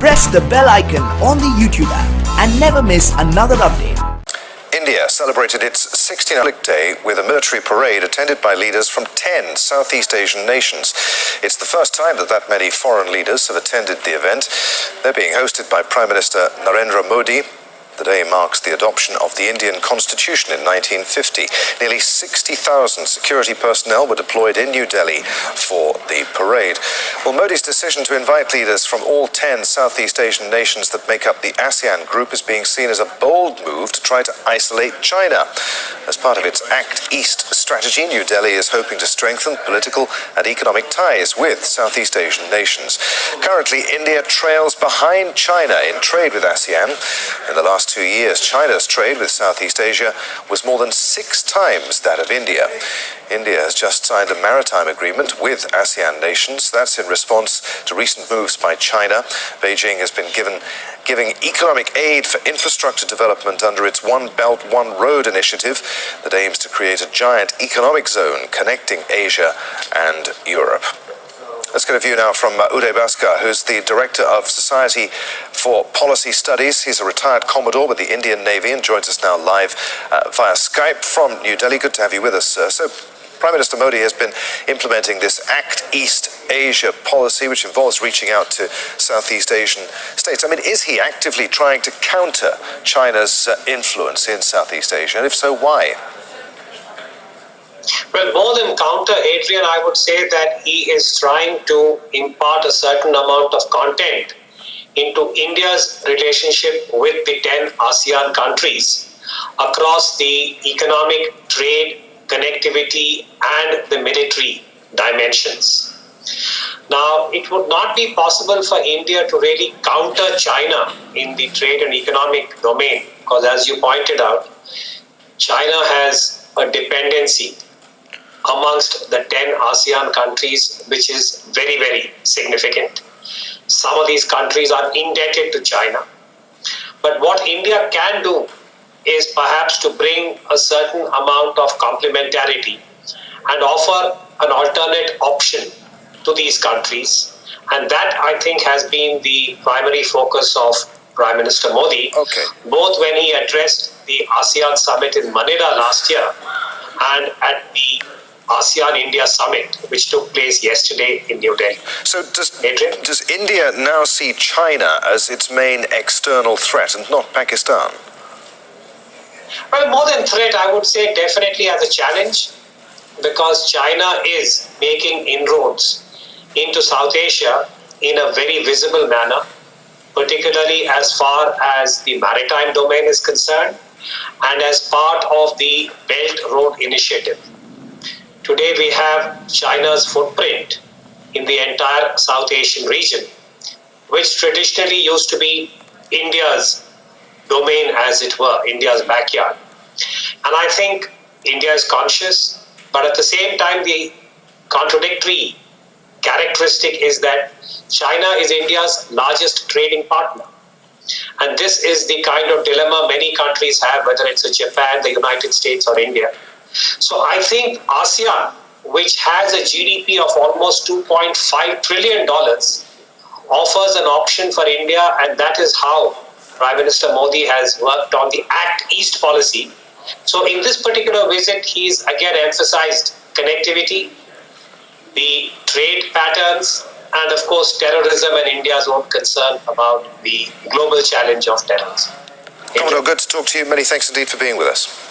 press the bell icon on the YouTube app and never miss another update. India celebrated its 16th Republic Day with a military parade attended by leaders from 10 Southeast Asian nations. It's the first time that many foreign leaders have attended the event. They're being hosted by Prime Minister Narendra Modi. The day marks the adoption of the Indian Constitution in 1950. Nearly 60,000 security personnel were deployed in New Delhi for the parade. Well, Modi's decision to invite leaders from all 10 Southeast Asian nations that make up the Asean group is being seen as a bold move to try to isolate China. As part of its Act East strategy, New Delhi is hoping to strengthen political and economic ties with Southeast Asian nations. Currently, India trails behind China in trade with Asean. In the last 2 years, China's trade with Southeast Asia was more than 6 times that of India. India has just signed a maritime agreement with ASEAN nations. That's in response to recent moves by China. Beijing has been giving economic aid for infrastructure development under its One Belt, One Road initiative that aims to create a giant economic zone connecting Asia and Europe. Let's get a view now from Uday Bhaskar, who's the Director of Society for Policy Studies. He's a retired Commodore with the Indian Navy and joins us now live via Skype from New Delhi. Good to have you with us, sir. So, Prime Minister Modi has been implementing this Act East Asia policy, which involves reaching out to Southeast Asian states. I mean, is he actively trying to counter China's influence in Southeast Asia? And if so, why? Well, more than counter, Adrian, I would say that he is trying to impart a certain amount of content into India's relationship with the 10 ASEAN countries across the economic, trade, connectivity, and the military dimensions. Now, it would not be possible for India to really counter China in the trade and economic domain because, as you pointed out, China has a dependency amongst the 10 ASEAN countries, which is very, very significant. Some of these countries are indebted to China. But what India can do is perhaps to bring a certain amount of complementarity and offer an alternate option to these countries. And that, I think, has been the primary focus of Prime Minister Modi, both when he addressed the ASEAN summit in Manila last year and at the ASEAN-India summit, which took place yesterday in New Delhi. So does India now see China as its main external threat and not Pakistan? Well, more than threat, I would say definitely as a challenge, because China is making inroads into South Asia in a very visible manner, particularly as far as the maritime domain is concerned and as part of the Belt Road Initiative. Today we have China's footprint in the entire South Asian region, which traditionally used to be India's domain, as it were, India's backyard. And I think India is conscious, but at the same time, the contradictory characteristic is that China is India's largest trading partner. And this is the kind of dilemma many countries have, whether it's Japan, the United States, or India. So I think ASEAN, which has a GDP of almost $2.5 trillion, offers an option for India, and that is how Prime Minister Modi has worked on the Act East policy. So in this particular visit, he's again emphasized connectivity, the trade patterns, and of course terrorism and India's own concern about the global challenge of terrorism. Commodore, good to talk to you. Many thanks indeed for being with us.